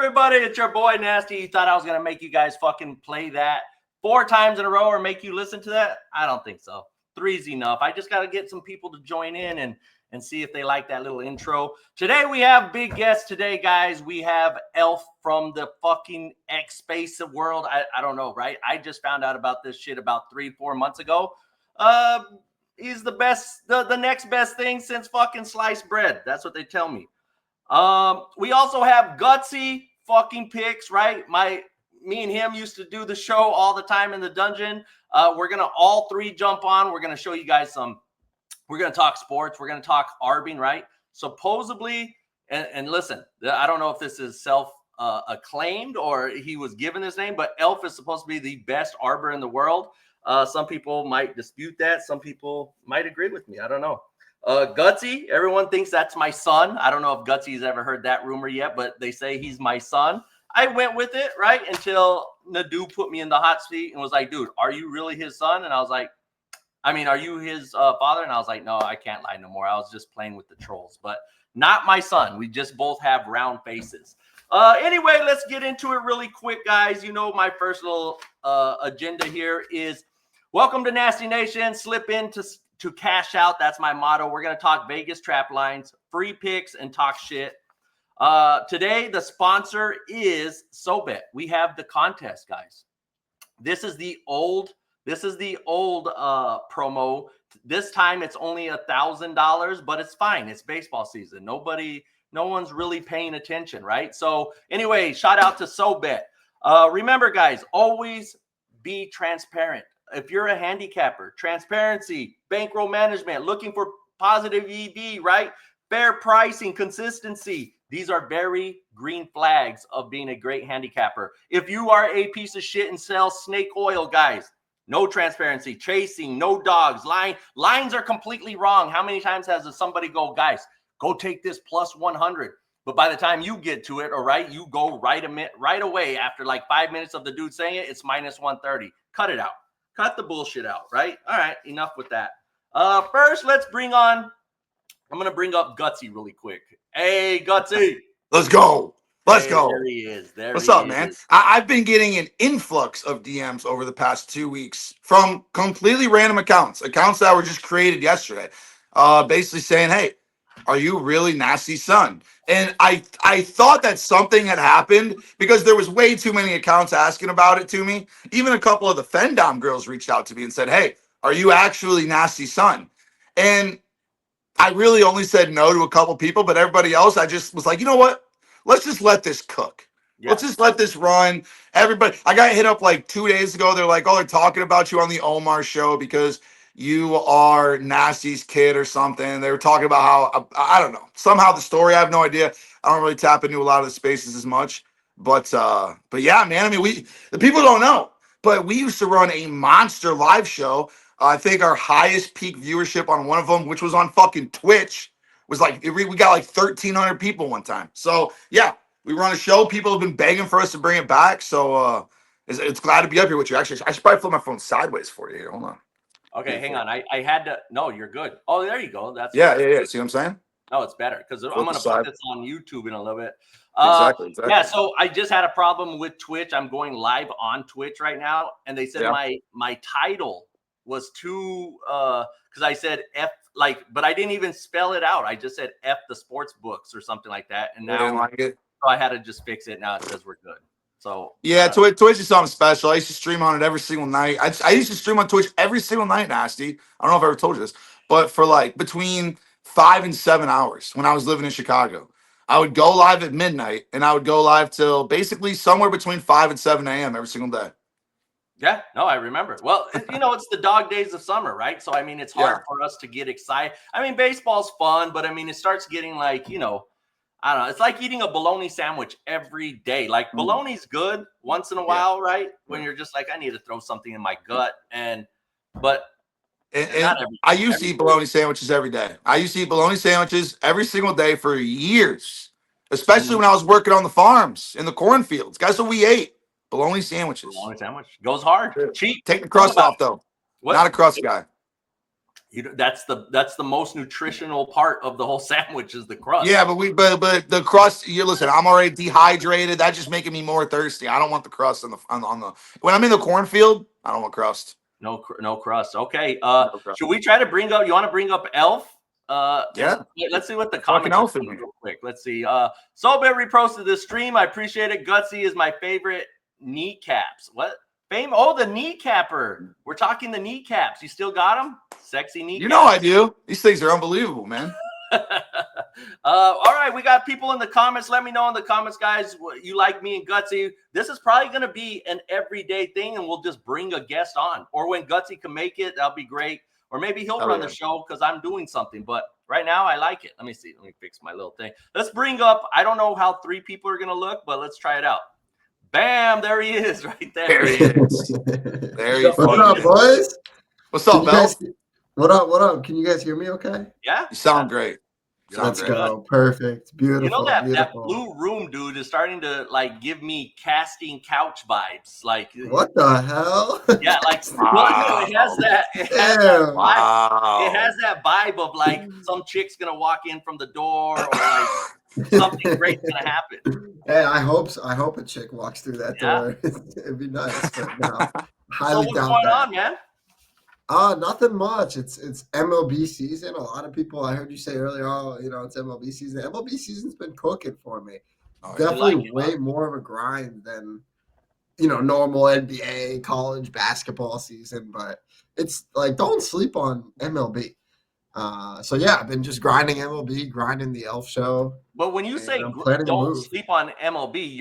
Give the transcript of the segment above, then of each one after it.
everybody? It's your boy Nasty. You thought I was going to make you guys fucking play that 4 times in a row or make you listen to that? I don't think so. 3's enough. I just got to get some people to join in and see if they like that little intro. Today we have big guests today, guys. We have Elf from the fucking X Space world. I don't know, right? I just found out about this shit about 3-4 months ago. He's the best, the next best thing since fucking sliced bread. That's what they tell me. We also have Gutsy fucking picks, right? Me and him used to do the show all the time in the dungeon. We're gonna all 3 jump on. We're gonna show you guys we're gonna talk sports. We're gonna talk Arbing, right? Supposedly, and listen, I don't know if this is acclaimed or he was given this name, but Elf is supposed to be the best arbor in the world. Some people might dispute that. Some people might agree with me. I don't know. Gutsy, everyone thinks that's my son. I don't know if Gutsy's ever heard that rumor yet, but they say he's my son. I went with it, right? Until Nadu put me in the hot seat and was like, dude, are you really his son? And I was like, are you his father? And I was like, no, I can't lie no more. I was just playing with the trolls, but not my son. We just both have round faces. Anyway, let's get into it really quick, guys. You know, my first little agenda here is welcome to Nasty Nation. Slip in to cash out. That's my motto. We're going to talk Vegas trap lines, free picks, and talk shit. Today, the sponsor is SoBet. We have the contest, guys. This is the old promo. This time it's only $1,000, but it's fine. It's baseball season. No one's really paying attention, right? So anyway, shout out to SoBet. Remember, guys, always be transparent. If you're a handicapper, transparency, bankroll management, looking for positive EV, right? Fair pricing, consistency. These are very green flags of being a great handicapper. If you are a piece of shit and sell snake oil, guys, no transparency, chasing, no dogs, lines are completely wrong. How many times has somebody go, guys, go take this plus 100. But by the time you get to it, all right, you go right away after like 5 minutes of the dude saying it, it's minus 130. Cut it out. Cut the bullshit out, right? All right, enough with that. First, I'm going to bring up Gutsy really quick. Hey, Gutsy. Let's go. Let's go. There he is. What's up, man? I've been getting an influx of DMs over the past 2 weeks from completely random accounts that were just created yesterday, basically saying, hey, are you really Nasty's son? And I thought that something had happened because there was way too many accounts asking about it to me. Even a couple of the Fendom girls reached out to me and said, hey, are you actually Nasty's son? And I really only said no to a couple people, but everybody else, I just was like, you know what? Let's just let this cook. Yeah. Let's just let this run. Everybody, I got hit up like 2 days ago. They're like, oh, they're talking about you on the Omar show because you are Nasty's kid or something. They were talking about how, I don't know, somehow the story, I have no idea. I don't really tap into a lot of the spaces as much, but yeah, man, the people don't know, but we used to run a monster live show. I think our highest peak viewership on one of them, which was on fucking Twitch, was like, we got like 1,300 people one time. So yeah, we run a show. People have been begging for us to bring it back. So it's glad to be up here with you. Actually, I should probably flip my phone sideways for you here. Hold on. Okay, hang on. I had to. No, you're good. Oh, there you go. That's yeah. See what I'm saying? No, it's better because I'm going to put this on YouTube in a little bit. Exactly. Yeah, so I just had a problem with Twitch. I'm going live on Twitch right now, and they said my title was too because I said F but I didn't even spell it out. I just said F the sports books or something like that, and now so I had to just fix it. Now it says we're good. So yeah, Twitch is something special. I used to stream on it every single night. I used to stream on Twitch every single night, Nasty. I don't know if I ever told you this, but for like between 5 and 7 hours when I was living in Chicago, I would go live at midnight and I would go live till basically somewhere between 5 and 7 a.m. every single day. Yeah, no, I remember. Well, it's the dog days of summer, right? So, it's hard for us to get excited. Baseball's fun, but it starts getting like, I don't know. It's like eating a bologna sandwich every day. Like bologna's good once in a while, right? When you're just like, I need to throw something in my gut. But I used to eat bologna sandwiches every day. I used to eat bologna sandwiches every single day for years, especially when I was working on the farms in the cornfields. Guess what we ate? Bologna sandwiches. Bologna sandwich goes hard. Cheap. Take the crust off though. Not a crust guy. That's the most nutritional part of the whole sandwich is the crust. Yeah, but the crust. You listen. I'm already dehydrated. That's just making me more thirsty. I don't want the crust on the when I'm in the cornfield. I don't want crust. No crust. Okay. No crust. Should we try to bring up? You want to bring up Elf? Yeah. Let's see what the Fucking comments Elf are in here. real quick. Let's see. Sobit reposted this stream. I appreciate it. Gutsy is my favorite kneecaps. What? Fame? Oh, the kneecapper. We're talking the kneecaps. You still got them? Sexy kneecaps. You know I do. These things are unbelievable, man. All right, we got people in the comments. Let me know in the comments, guys, what you like me and Gutsy. This is probably going to be an everyday thing, and we'll just bring a guest on. Or when Gutsy can make it, that'll be great. Or maybe he'll run the show because I'm doing something. But right now, I like it. Let me see. Let me fix my little thing. Let's bring up, I don't know how 3 people are going to look, but let's try it out. Bam, there he is right there. There he is. There he is. What's up, boys? What's up, Bell? What up? Can you guys hear me okay? Yeah. You sound great. Let's go. Perfect. Beautiful. You know that beautiful. blue room, dude, is starting to like give me casting couch vibes. Like what the hell? Yeah, like Wow. it has that. It has that vibe. It has that vibe of like some chick's gonna walk in from the door, or like something great's gonna happen. Hey, I hope a chick walks through that door. It'd be nice, but no, highly So what's doubt going that. on, man? Nothing much. It's MLB season. A lot of people, I heard you say earlier, it's MLB season. MLB season's been cooking for me. Definitely way more of a grind than normal NBA, college basketball season, but it's like don't sleep on MLB. So yeah, I've been just grinding MLB, grinding the Elf show. But when you say don't sleep on MLB,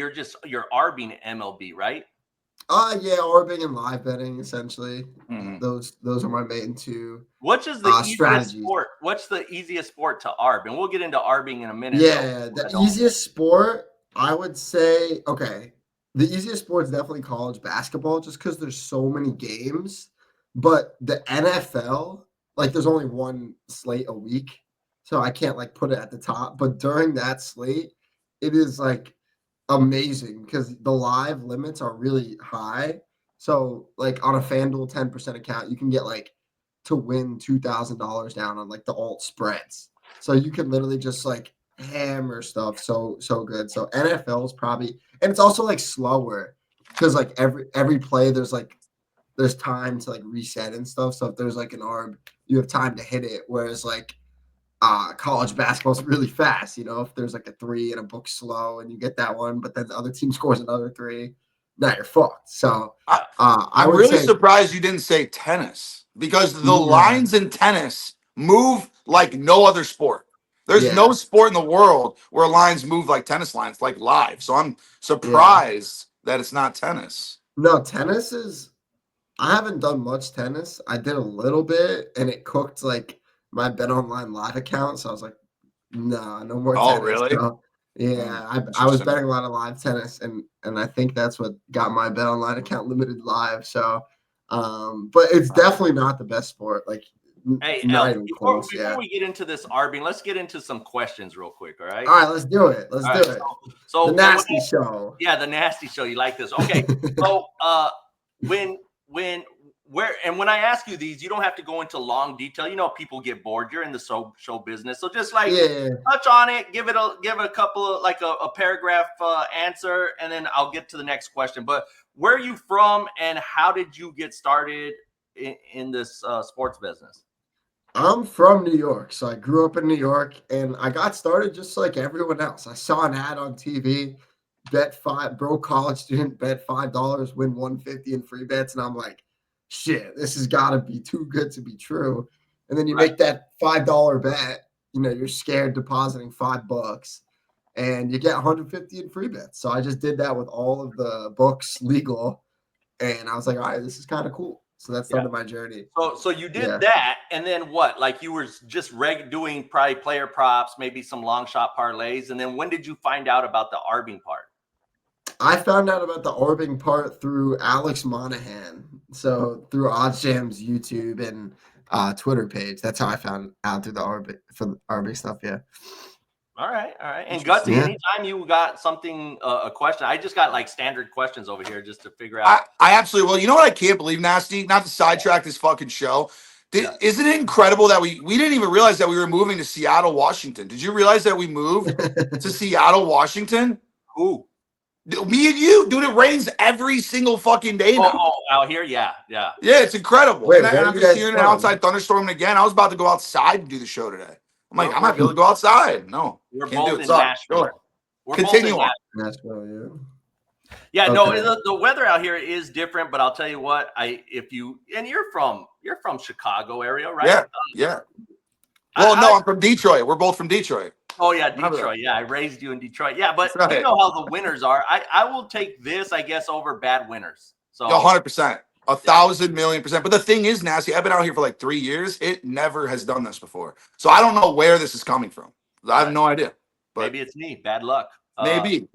you're arbing MLB, right? Yeah, Arbing and live betting essentially. Mm-hmm. Those are my main two. Which is the easiest sport? What's the easiest sport to arb? And we'll get into arbing in a minute. Yeah, the easiest sport, I would say, okay, the easiest sport is definitely college basketball, just because there's so many games. But the NFL, like, there's only one slate a week, so I can't like put it at the top. But during that slate, it is like amazing because the live limits are really high. So like on a FanDuel 10% account, you can get like to win $2,000 down on like the alt spreads. So you can literally just like hammer stuff so good. So NFL is probably, and it's also like slower because like every play there's time to like reset and stuff. So if there's like an arb, you have time to hit it. Whereas like college basketball is really fast. If there's like a 3 and a book slow and you get that one, but then the other team scores another 3, now you're fucked. So I'm really surprised you didn't say tennis, because the lines in tennis move like no other sport. There's no sport in the world where lines move like tennis lines, like live. So I'm surprised that it's not tennis. No, tennis is. I haven't done much tennis. I did a little bit, and it cooked like my BetOnline live account. So I was like, no more tennis. Oh, really? Bro. Yeah, I was betting a lot of live tennis, and I think that's what got my BetOnline account limited live. So, but it's definitely not the best sport. Like, hey, before we get into this arbing, let's get into some questions real quick. All right. All right, let's do it. Let's do it. So the nasty show. Yeah, the nasty show. You like this? Okay. So, when I ask you these, you don't have to go into long detail. People get bored. You're in the show business, so just like touch on it, give it a couple of like a paragraph answer, and then I'll get to the next question. But where are you from, and how did you get started in this sports business? I'm from New York, so I grew up in New York, and I got started just like everyone else. I saw an ad on TV, broke college student, bet $5, win $150 in free bets, and I'm like, shit, this has got to be too good to be true. And then you make that $5 bet, you're scared depositing $5, and you get $150 in free bets. So I just did that with all of the books legal, and I was like, all right, this is kind of cool. So that started my journey. So you did that, and then what? Like you were just doing probably player props, maybe some long shot parlays, and then when did you find out about the arbing part? I found out about the arbing part through Alex Monahan. So through OddsJam's YouTube and Twitter page. That's how I found out through the arbing stuff. Yeah. All right. And Gutsy, anytime you got something, a question, I just got like standard questions over here just to figure out. I absolutely. Well, you know what I can't believe, Nasty? Not to sidetrack this fucking show. Isn't it incredible that we didn't even realize that we were moving to Seattle, Washington? Did you realize that we moved to Seattle, Washington? Who? Me and you, dude. It rains every single fucking day now. Oh, out here, yeah. Yeah, it's incredible. Wait, and where I'm you just guys hearing an from? outside thunderstorming again. I was about to go outside and do the show today. I'm like, I might be able to go outside. No, We're can't do both it. in Sorry. Nashville. Go ahead. We're Continue both in on. Nashville, yeah. Yeah, Okay. no, the weather out here is different, but I'll tell you what, you're from Chicago area, right? Yeah. Well, no, I'm from Detroit. We're both from Detroit. Oh yeah, Remember Detroit. Yeah, I raised you in Detroit. Yeah, but That's right. you know how the winters are. I will take this, I guess, over bad winters. So 100%, 1,000,000,000%. But the thing is, Nasty, I've been out here for like 3 years. It never has done this before. So I don't know where this is coming from. I have no idea. But maybe it's me. Bad luck. Maybe.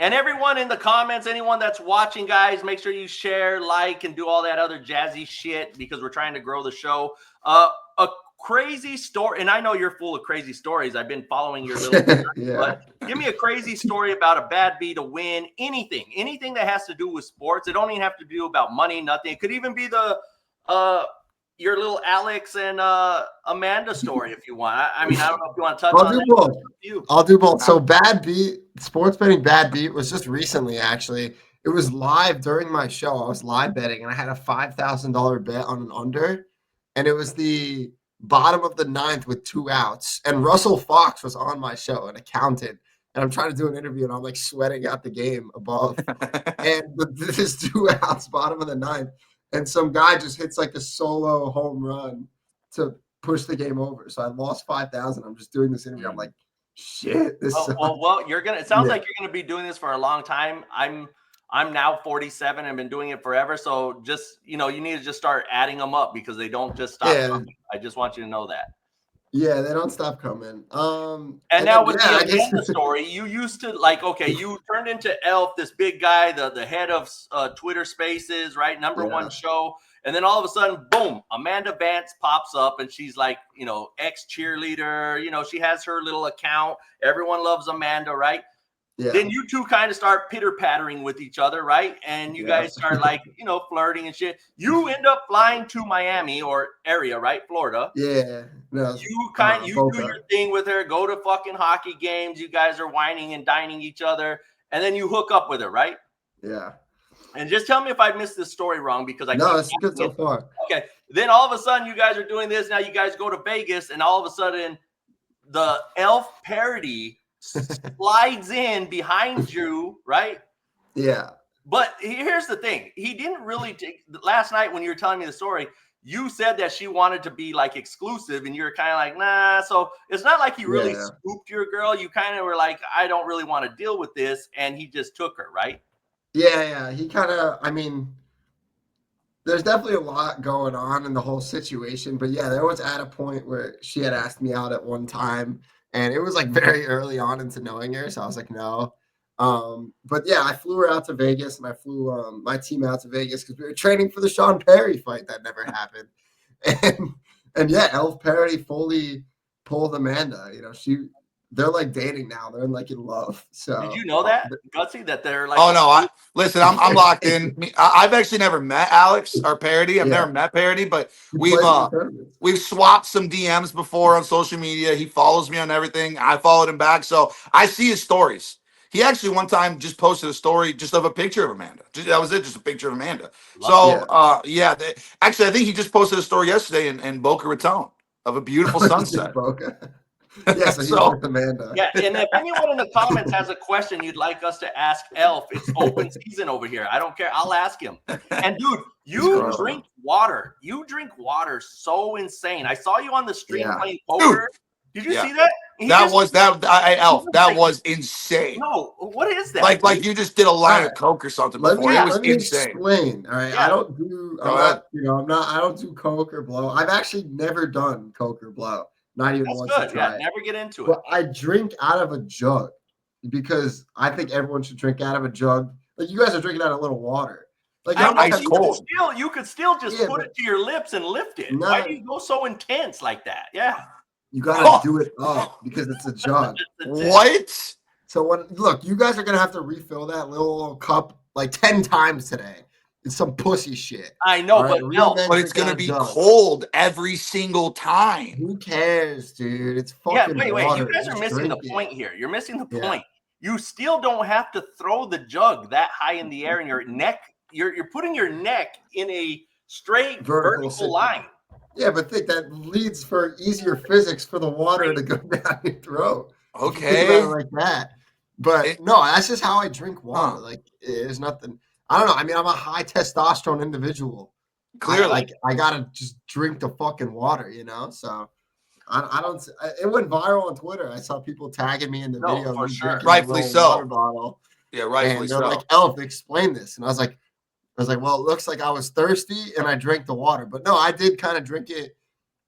And everyone in the comments, anyone that's watching, guys, make sure you share, like, and do all that other jazzy shit because we're trying to grow the show. A crazy story, and I know you're full of crazy stories. I've been following your little Yeah. but give me a crazy story about a bad beat, a win, anything that has to do with sports. It don't even have to do about money, nothing. It could even be the your little Alex and Amanda story if you want. I mean, I don't know if you want to touch on that. I'll do both. So bad beat, sports betting bad beat was just recently, actually. It was live during my show. I was live betting, and I had a $5,000 bet on an under, and it was the bottom of the ninth with 2 outs. And Russell Fox was on my show, an accountant, and I'm trying to do an interview, and I'm like sweating out the game above. And this 2 outs, bottom of the ninth. And some guy just hits like a solo home run to push the game over. So I lost 5,000. I'm just doing this interview. I'm like, shit. This well, you're gonna. It sounds like you're gonna be doing this for a long time. I'm now 47 and been doing it forever. So just you need to just start adding them up because they don't just stop coming. I just want you to know that. Yeah, they don't stop coming. And now with the Amanda story, you used to you turned into Elf, this big guy, the head of Twitter Spaces, right? Number one show. And then all of a sudden, boom, Amanda Vance pops up and she's like, ex-cheerleader. She has her little account. Everyone loves Amanda, right? Yeah. Then you two kind of start pitter-pattering with each other, right? And you guys start flirting and shit. You end up flying to Miami or area, right? Florida. Yeah. No, you do your thing with her, go to fucking hockey games. You guys are whining and dining each other. And then you hook up with her, right? Yeah. And just tell me if I missed this story wrong because it's good so far. Okay. Then all of a sudden you guys are doing this. Now you guys go to Vegas and all of a sudden the Elf parody slides in behind you, right? Yeah. But here's the thing. He didn't really take last night when you were telling me the story, you said that she wanted to be like exclusive and you're kind of like, nah. So it's not like he really scooped your girl. You kind of were like, I don't really want to deal with this. And he just took her, right? Yeah. He kind of, there's definitely a lot going on in the whole situation. But yeah, there was at a point where she had asked me out at one time. And it was like very early on into knowing her. So I was like, no. But yeah, I flew her out to Vegas and I flew my team out to Vegas because we were training for the Sean Perry fight that never happened. And yeah, Elf Parody fully pulled Amanda. They're like dating now. They're like in love. So did you know that, Gutsy, that they're like? Oh no, listen. I'm locked in. I've actually never met Alex or Parody. I've never met Parody, but we've swapped some DMs before on social media. He follows me on everything. I followed him back, so I see his stories. He actually one time just posted a story just of a picture of Amanda. That was it, just a picture of Amanda. Actually, I think he just posted a story yesterday in Boca Raton of a beautiful sunset. Yeah, so with Amanda. Yeah, and if anyone in the comments has a question you'd like us to ask Elf, it's open season over here. I don't care. I'll ask him. And dude, you drink water. You drink water so insane. I saw you on the stream playing poker. Did you see that? That was insane. No, what is that? Like you just did a line of coke or something before. It was insane. Explain. All right, I don't do. I don't do coke or blow. I've actually never done coke or blow. Not even once. Good. Yeah, never get into it. But I drink out of a jug because I think everyone should drink out of a jug. Like you guys are drinking out of a little water. Like you could still just put it to your lips and lift it. Why do you go so intense like that? Yeah. You gotta do it up because it's a jug. What? So you guys are gonna have to refill that little cup like 10 times today. It's some pussy shit. I know, All right? but Real men But it's drink gonna out of be jugs. cold every single time. Who cares, dude? It's yeah, fucking wait. You water. guys are Just missing the drink point it. here. You're missing the Yeah. point. You still don't have to throw the jug that high in the air, and your neck. You're putting your neck in a straight vertical line. Yeah, but think that leads for easier physics for the water to go down your throat. If you think about it Okay. like that. But no, that's just how I drink water. Like, there's nothing. I don't know. I mean, I'm a high testosterone individual. Clearly. I gotta just drink the fucking water, So I don't. It went viral on Twitter. I saw people tagging me in the video of for me sure. drinking Rightfully a little so. water bottle. Yeah, rightfully And they're so. like, Elf, explain this. And I was like, well, it looks like I was thirsty and I drank the water. But no, I did kind of drink it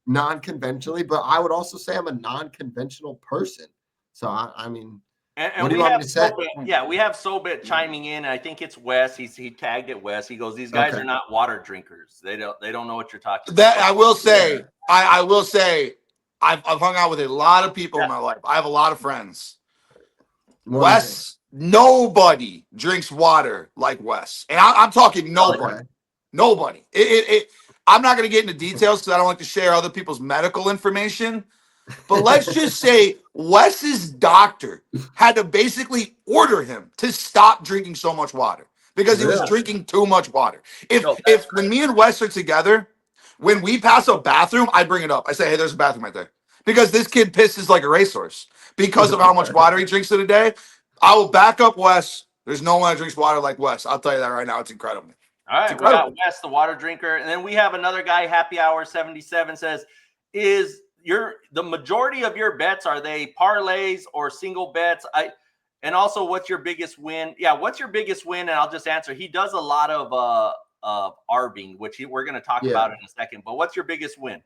non-conventionally. But I would also say I'm a non-conventional person. So I mean, And what do we you want have me to say? we have Sobit chiming in. And I think it's Wes. He tagged it Wes. He goes, these guys Okay. are not water drinkers. They don't know what you're talking That about. I will say, I will say, I've hung out with a lot of people in my life. I have a lot of friends. Wes, nobody drinks water like Wes, and I'm talking nobody. Okay. Nobody. I'm not going to get into details because I don't like to share other people's medical information. But let's just say Wes's doctor had to basically order him to stop drinking so much water because he was drinking too much water. If when me and Wes are together, when we pass a bathroom, I bring it up. I say, hey, there's a bathroom right there. Because this kid pisses like a racehorse because of how much water he drinks in a day. I will back up Wes. There's no one that drinks water like Wes. I'll tell you that right now. It's incredible. All right, we got Wes, the water drinker. And then we have another guy, Happy Hour 77 says, is the majority of your bets, are they parlays or single bets? And also, what's your biggest win? Yeah, what's your biggest win? And I'll just answer. He does a lot of Arbing, which we're going to talk about in a second. But what's your biggest win?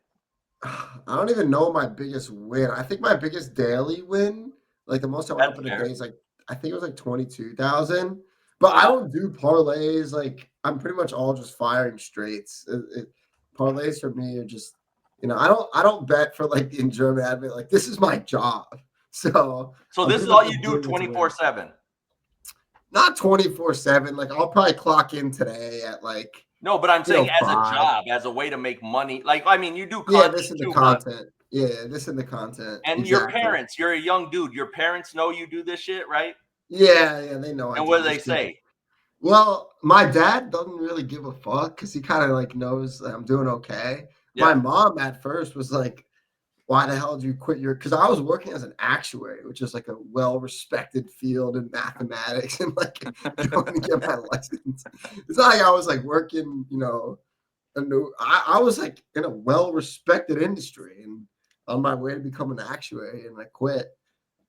I don't even know my biggest win. I think my biggest daily win, like the most I went up in a day, is like I think it was like 22,000. But I don't do parlays. Like I'm pretty much all just firing straights. Parlays for me are just, I don't bet for like the enjoyment out of it. Like this is my job. So this is all you do 24/7. Not 24/7. Like I'll probably clock in today at like. No, but I'm saying as a job, as a way to make money. Like, I mean, you do content. Yeah, this is the content. Yeah, this is the content. And your parents, you're a young dude. Your parents know you do this shit, right? Yeah, they know. And what do they say? Well, my dad doesn't really give a fuck because he kind of like knows that I'm doing okay. Yeah. My mom at first was like, why the hell did you quit because I was working as an actuary, which is like a well-respected field in mathematics and like going to get my license. It's not like I was like working, I was like in a well-respected industry and on my way to become an actuary and I quit.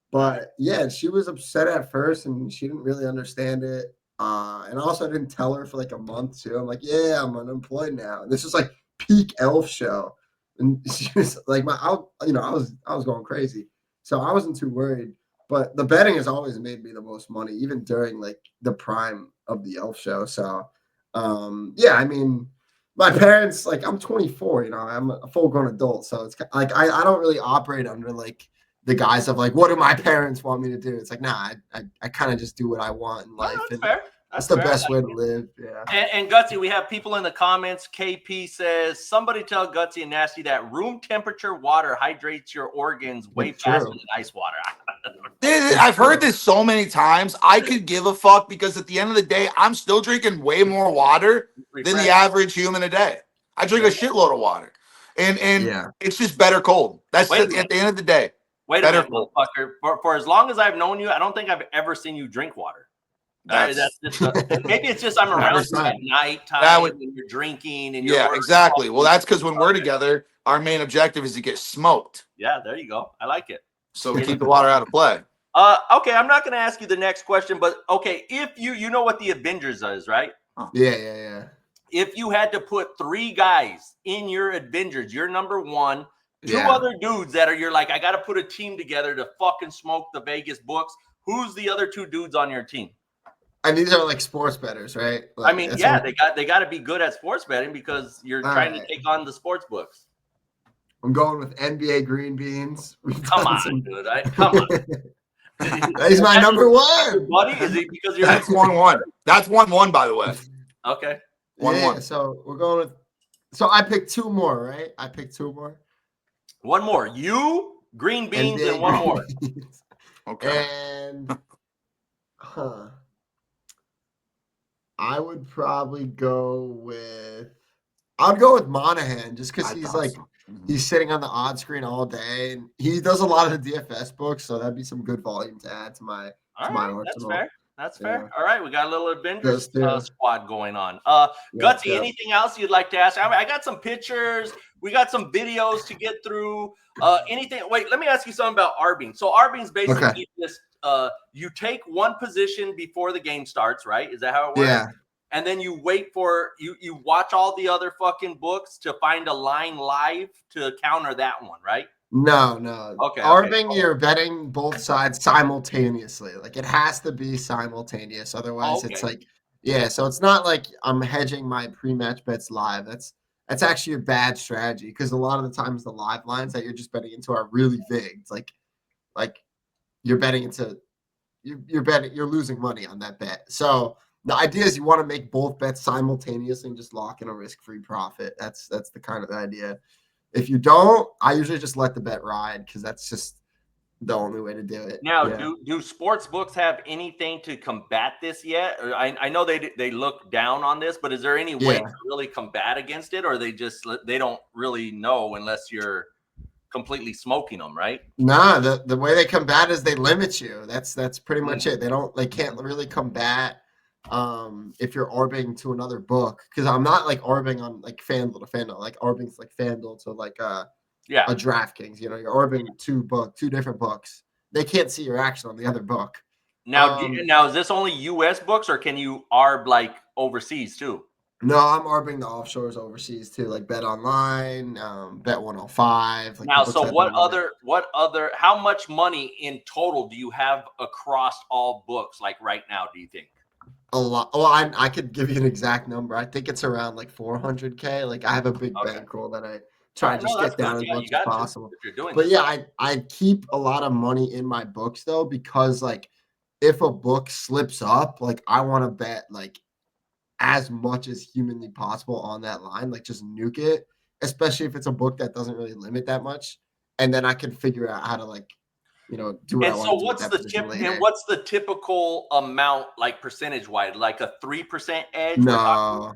But yeah, she was upset at first and she didn't really understand it. And also I didn't tell her for like a month too. I'm like, yeah, I'm unemployed now. And this was like peak Elf show. And she was like, I was going crazy. So I wasn't too worried. But the betting has always made me the most money, even during like the prime of the Elf show. So yeah, I mean, my parents, like I'm 24, I'm a full grown adult. So it's like I don't really operate under like the guise of like, what do my parents want me to do? It's like, nah, I kind of just do what I want in life. That's fair. That's the best way to live. Yeah. And Gutsy, we have people in the comments. KP says, somebody tell Gutsy and Nasty that room temperature water hydrates your organs way faster than ice water. I've heard this so many times. I could give a fuck because at the end of the day, I'm still drinking way more water than the average human a day. I drink a shitload of water. And it's just better cold. That's at the end of the day. Wait a minute, motherfucker. For as long as I've known you, I don't think I've ever seen you drink water. That's just maybe it's just I'm around you at night time when you're drinking and you're exactly. Well, that's because when we're together, our main objective is to get smoked. Yeah, there you go. I like it. So keep the water out of play. Okay, I'm not going to ask you the next question, but okay, if you know what the Avengers is, right? Yeah. If you had to put 3 guys in your Avengers, you're number 1, 2 other dudes that you're like, I got to put a team together to fucking smoke the Vegas books. Who's the other 2 dudes on your team? And these are like sports bettors, right? Like, I mean, yeah, they got to be good at sports betting because you're trying to take on the sports books. I'm going with NBA green beans. Come on, dude. Come on. He's my number 1. Buddy, is it because you're That's 1-1. That's 1-1, by the way. Okay. 1-1. So we're going with. So I picked 2 more, right? I picked 2 more. One more. You, green beans, and NBA one more. Beans. Okay. And I would probably go with. I would go with Monahan just because I he's thought like so. Mhm. he's sitting on the odd screen all day, and he does a lot of the DFS books, so that'd be some good volume to add to my All right, that's arsenal. fair. That's fair. Yeah. All right, we got a little Avengers Those 2. squad going on. Yep, Gutsy, yep. anything else you'd like to ask? I got some pictures. We got some videos to get through. Anything? Wait, let me ask you something about Arbing. So Arbing's basically just you take one position before the game starts, right? Is that how it works? Yeah. And then you wait for you watch all the other fucking books to find a line live to counter that one, right? No. Okay. Arbing, you're betting both sides simultaneously. Like it has to be simultaneous. Otherwise, it's Okay. like, yeah. So it's not like I'm hedging my pre-match bets live. That's actually a bad strategy because a lot of the times the live lines that you're just betting into are really big. It's like you're betting into you're losing money on that bet. So the idea is you want to make both bets simultaneously and just lock in a risk-free profit. That's the kind of idea. If you don't, I usually just let the bet ride because that's just the only way to do it. Now, Yeah. do sports books have anything to combat this yet? I know they look down on this, but is there any way to really combat against it, or they don't really know unless you're completely smoking them, right? Nah, the way they combat is they limit you. That's pretty much it. They can't really combat if you're arbing to another book because I'm not like arbing on like FanDuel to FanDuel. Like arbing's like FanDuel to like a DraftKings. You know, you're arbing two different books. They can't see your action on the other book. Now, now is this only U.S. books, or can you arb like overseas too? No, I'm arbing the offshores overseas too, like Bet Online, Bet 105. Like Now, so what other? How much money in total do you have across all books? Like right now, do you think? A lot. Well, I could give you an exact number. I think it's around like 400K. Like I have a big bankroll that I try to just get down as much as possible. If you're doing But this. yeah, I keep a lot of money in my books though because like if a book slips up, like I want to bet like as much as humanly possible on that line, like just nuke it, especially if it's a book that doesn't really limit that much, and then I can figure out how to like, do what I want to do with that position later. And what's the typical amount, like percentage wise, like a 3% edge? No,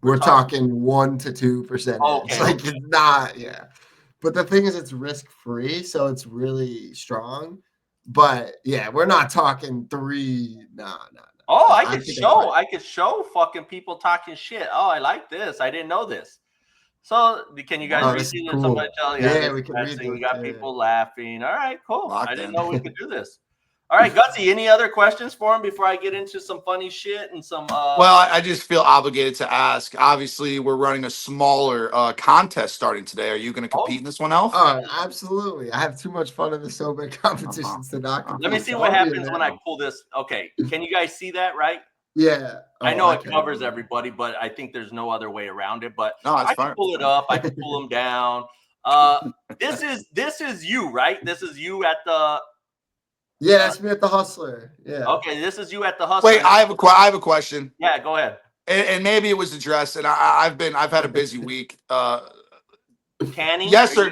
we're talking 1 to 2%. Okay, Like it's not, yeah. But the thing is, it's risk free, so it's really strong. But yeah, we're not talking 3. No. Oh, I could show fucking people talking shit. Oh, I like this. I didn't know this. So can you guys read this is these? cool. Somebody tell you? Yeah, we can read We got this, people laughing. All right, cool. Locked I didn't in. know we could do this. All right, Gutsy, any other questions for him before I get into some funny shit and some Well, I just feel obligated to ask. Obviously, we're running a smaller contest starting today. Are you going to compete in this one, Elf? Oh, absolutely. I have too much fun in the so big competitions to not compete. Let me see what happens when I pull this. Okay, can you guys see that, right? Yeah. I know it covers everybody, but I think there's no other way around it. But I can pull it up. I can pull them down. This is you, right? This is you at the. Yeah, that's me at the Hustler. Yeah. Okay, this is you at the Hustler. Wait, I have a question. Yeah, go ahead. And maybe it was addressed, and I've had a busy week. Tanning? Yes or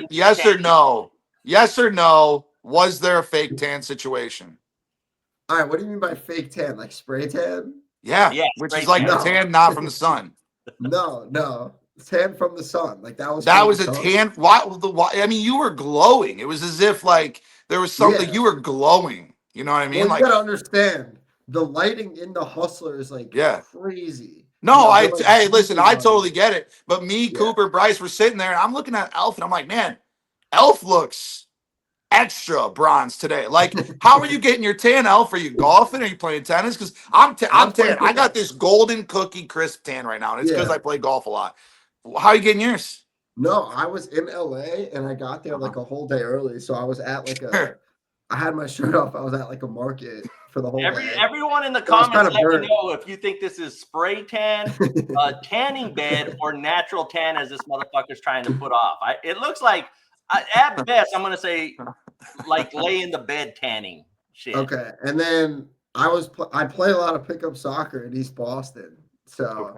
no? Yes or no? Was there a fake tan situation? All right. What do you mean by fake tan? Like spray tan? Yeah, which is like the tan not from the sun. No. Tan from the sun. Like that was a tan. Why? I mean, you were glowing. It was as if like there was something you were glowing. You know what I mean? Well, like you gotta understand the lighting in the Hustler is like crazy. No, hey, listen, I totally get it. But me, Cooper, Bryce, we're sitting there and I'm looking at Elf and I'm like, man, Elf looks extra bronze today. Like, how are you getting your tan, Elf? Are you golfing? Are you playing tennis? Because I'm tan. I got this golden cookie crisp tan right now, and it's because I play golf a lot. How are you getting yours? No, I was in LA and I got there like a whole day early. So I was at like I had my shirt off. I was at like a market for the whole day. Everyone in the comments let me know if you think this is spray tan, tanning bed, or natural tan as this motherfucker's trying to put off. It looks like, at best, I'm going to say like lay in the bed tanning shit. Okay. And then I play a lot of pickup soccer in East Boston. So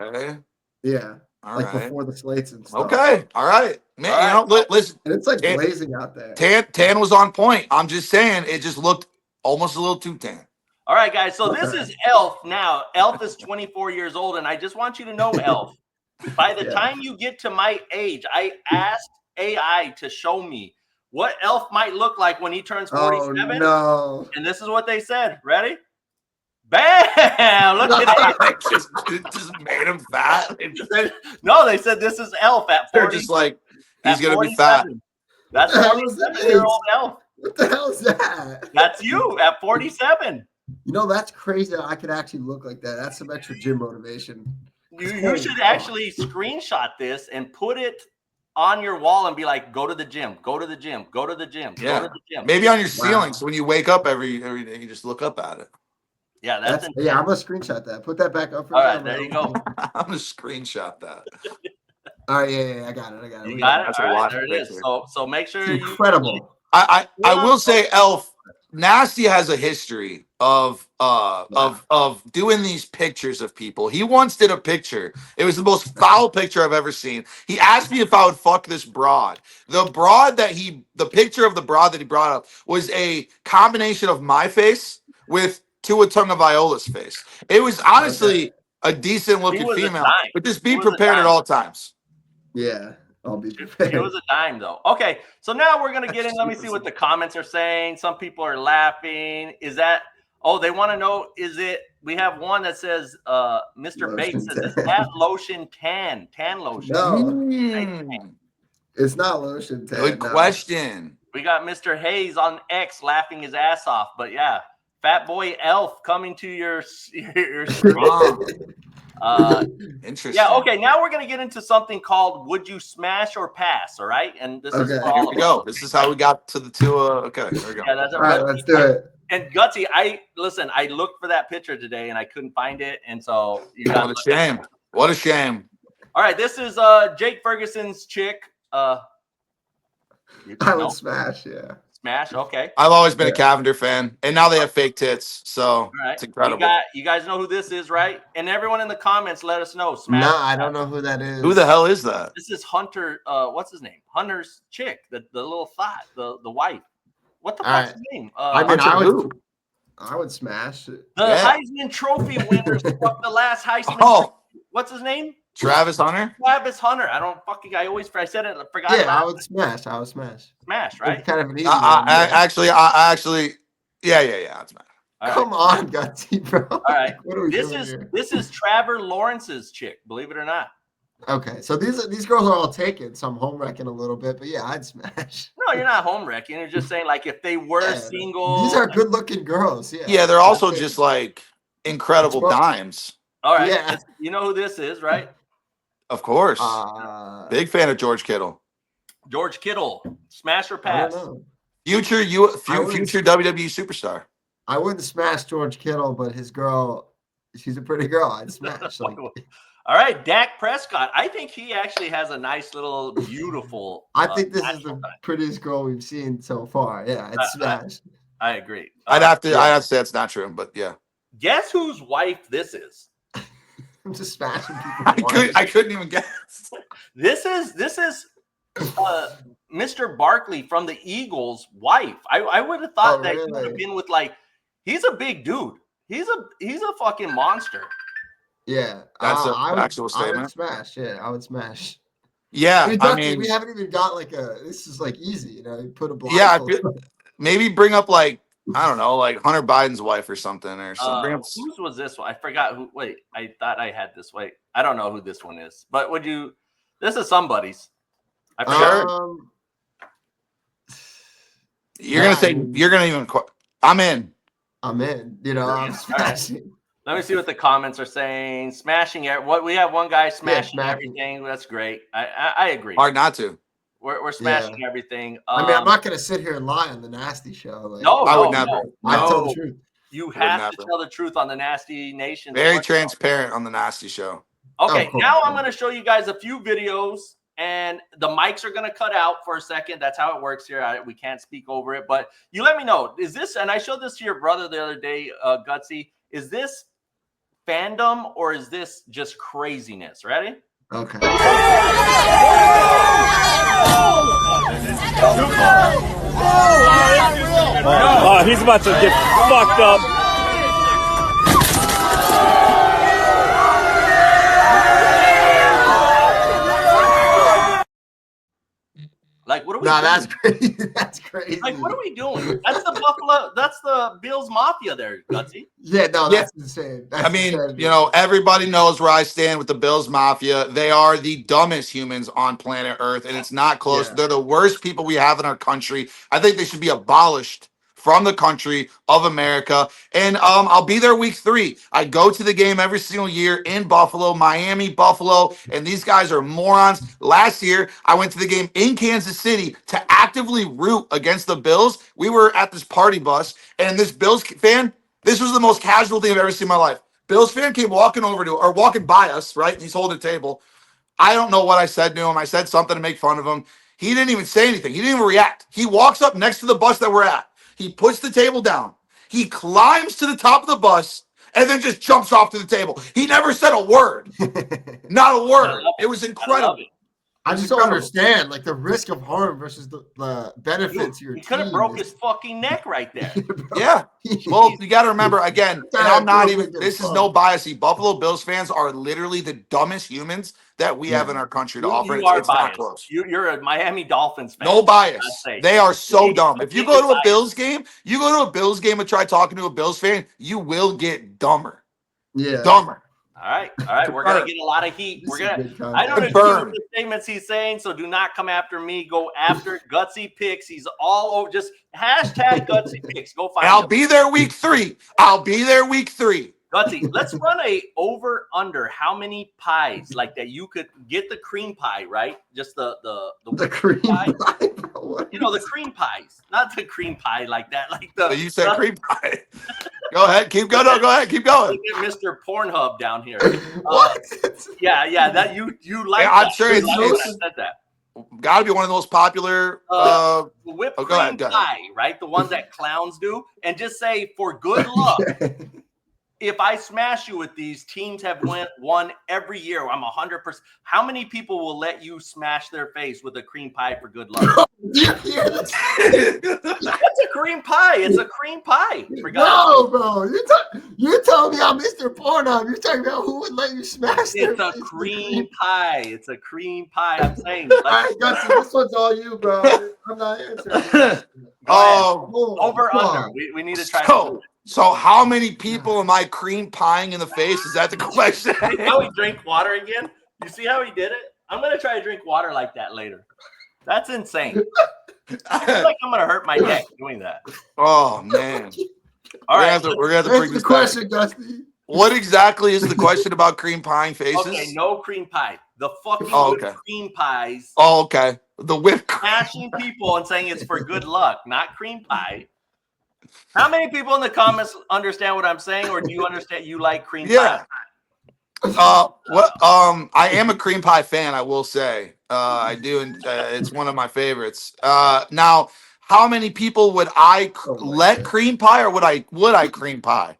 Yeah. All Like right. before the slates and stuff. Okay. All right. Man, All right. you know, listen, And it's like Tan, blazing out there. tan was on point. I'm just saying it just looked almost a little too tan. All right, guys. So this Okay. is Elf now. Elf is 24 years old, and I just want you to know, Elf, by the Yeah. time you get to my age, I asked AI to show me what Elf might look like when he turns 47. Oh no. And this is what they said. Ready? Bam! Look at it. just made him fat. No, they said this is Elf at They're 40. just like, he's At going to be fat. 47. That's What the hell is 47-year-old this? Elf. What the hell is that? That's you at 47. You know, that's crazy that I could actually look like that. That's some extra gym motivation. You should actually screenshot this and put it on your wall and be like, go to the gym, go to the gym, go to the gym, Yeah. go to the gym. Maybe on your ceiling. Wow. So when you wake up every day, you just look up at it. Yeah, that's yeah. I'm gonna screenshot that. Put that back up for all me. right. There you go. I'm going to screenshot that. All right, yeah, I got it. You got it. That's All a right, lot there it right is. there. So make sure It's you incredible. I will say, Elf, Nasty has a history of doing these pictures of people. He once did a picture. It was the most foul picture I've ever seen. He asked me if I would fuck this broad. The picture of the broad that he brought up was a combination of my face with Tua Tagovailoa's face. It was honestly a decent looking was a female, dime. but just He be was a prepared at dime. all times. Yeah, I'll be It prepared. was a dime, though. Okay, so now we're gonna get in. Let me see what the comments are saying. Some people are laughing. Is that? Oh, they want to know. Is it? We have one that says, Mr. Bates says, is that lotion tan lotion? No, Mm, it's not lotion tan. good no. question. We got Mr. Hayes on X laughing his ass off. But yeah, Fat Boy Elf coming to your Wow. uh, Interesting. yeah, okay. Now we're gonna get into something called "Would you smash or pass?" All right, and this is Okay. for Here all we of go. us. This is how we got to the two. Okay, here we go. Yeah, that's All right, let's do it. And Gutsy, I looked for that picture today and I couldn't find it, and so you got. What a shame. What a shame. All right, this is Jake Ferguson's chick. I would smash. Yeah. smash. Okay. I've always been a Cavender fan, and now they have fake tits, so All right. it's incredible. You guys know who this is, right? And everyone in the comments, let us know. Smash. No, I don't know who that is. Who the hell is that? This is Hunter. What's his name? Hunter's chick, the little thought, the wife. What the fuck's his name? I mean, Hunter I would smash it. The Heisman Trophy winner from the last Heisman. Oh, What's his name? Travis Hunter. Travis Hunter. I said it. I forgot. Yeah, I would smash. Smash, right? It's kind of an easy I one. actually, yeah, I'd smash. All right. Come on, Gutsy, bro. All right. What are we This doing is here? this is Trevor Lawrence's chick, believe it or not. Okay, so these girls are all taken, so I'm home wrecking a little bit, but yeah, I'd smash. No, you're not home wrecking. You're just saying like if they were Yeah, single. These are good looking girls. Yeah. Yeah, they're also just like incredible That's what- dimes. All right. Yeah. You know who this is, right? Of course. Big fan of George Kittle. George Kittle. Smash or I pass? don't know. Future WWE superstar. I wouldn't smash George Kittle, but his girl, she's a pretty girl. I'd smash. Like, all right, Dak Prescott. I think he actually has a nice little beautiful. I think this is the prettiest girl we've seen so far. Yeah, I'd smash. I agree. I'd have to say it's not true, but yeah. Guess whose wife this is? I'm just smashing people. I couldn't even guess. This is Mr. Barkley from the Eagles' wife. I would have thought that he would have been with like he's a big dude. He's a fucking monster. Yeah, that's an actual statement. I would smash. Yeah, I would smash. Yeah, I mean, we haven't even got like this is like easy, you know. You put a blindfold. Yeah, maybe bring up like I don't know, like Hunter Biden's wife or something or something. Whose was this one? I forgot who. Wait, I thought I had this. Wait, I don't know who this one is. But would you? This is somebody's. I forgot. You're gonna say you're gonna even. I'm in. You know, I'm smashing. Let me see what the comments are saying. Smashing it. What we have one guy smashing everything. That's great. I agree. Hard not to. We're smashing everything. I mean, I'm not gonna sit here and lie on the Nasty Show. Like, no, I would never. No. I tell the truth. You have to tell the truth on the Nasty Nation. Very transparent on the Nasty Show. Okay, now I'm going to show you guys a few videos, and the mics are going to cut out for a second. That's how it works here. We can't speak over it, but you let me know. Is this, and I showed this to your brother the other day, Gutsy, is this fandom or is this just craziness? Ready? Okay. Oh, he's about to get fucked up. Like, what are we No, doing? that's crazy. That's crazy. Like, what are we doing? That's the Buffalo. That's the Bills Mafia there, Gutsy. Yeah, no, Yeah. that's insane. That's I mean, insane. you know, everybody knows where I stand with the Bills Mafia. They are the dumbest humans on planet Earth, and it's not close. Yeah. They're the worst people we have in our country. I think they should be abolished from the country of America. And I'll be there week 3. I go to the game every single year in Buffalo, Miami, Buffalo, and these guys are morons. Last year, I went to the game in Kansas City to actively root against the Bills. We were at this party bus, and this Bills fan, this was the most casual thing I've ever seen in my life. Bills fan came walking by us, right? He's holding a table. I don't know what I said to him. I said something to make fun of him. He didn't even say anything. He didn't even react. He walks up next to the bus that we're at. He puts the table down. He climbs to the top of the bus and then just jumps off to the table. He never said a word. Not a word. It was incredible. I just don't understand, like, the risk of harm versus the benefits to your He could have team broke is- his fucking neck right there. Yeah. Well, you got to remember, again, and I'm not even, this is no fuck. bias. Buffalo Bills fans are literally the dumbest humans that we have in our country to offer. You are It's not biased. close. You're a Miami Dolphins fan. No bias. They are so dumb. If you go to a biased. Bills game, and try talking to a Bills fan, you will get dumber. Yeah. All Dumber. right. We're gonna get a lot of heat. This We're is gonna. good content. I don't agree Burn. with the statements he's saying, so do not come after me. Go after Gutsy Picks. He's all over. Just hashtag Gutsy Picks. Go find And I'll him. be there week 3. Gutsy, let's run a over under how many pies like that you could get the cream pie, right? Just the cream pie. pie, bro. What? You know, the cream pies, not the cream pie like that, like the. You said cream pie. Go ahead. Keep going. No, go ahead. Keep going. Look at Mr. Pornhub down here. What? Yeah. That you like. Yeah, I'm that. sure You it's- like when I it's- said that. Got to be one of the most popular. The whipped go cream ahead, go ahead. pie, right? The ones that clowns do, and just say for good luck. If I smash you with these, teams have won every year. I'm 100%. How many people will let you smash their face with a cream pie for good luck? That's a cream pie. It's a cream pie. For No, bro. You're telling me I'm Mr. Pornhub. You're talking about who would let you smash their It's a face with cream pie. It's a cream pie. I'm saying. All right, Gutsy, this one's all you, bro. I'm not answering. Oh, Over fuck. under. We need to try. to so how many people am I cream pieing in the face? Is that the question? See how he drank water again? You see how he did it? I'm gonna try to drink water like that later. That's insane. I feel like I'm gonna hurt my neck doing that. Oh man. All right. We're gonna have to Answer bring the this back. question, Gutsy. What exactly is the question about cream pieing faces? Okay, no cream pie. The fucking Oh, whipped okay. cream pies. Oh, okay. The whipped cream. Smashing people and saying it's for good luck, not cream pie. How many people in the comments understand what I'm saying, or do you understand you like cream Yeah. pie? I am a cream pie fan, I will say. I do, and it's one of my favorites. Now, how many people would I let cream pie, or would I cream pie?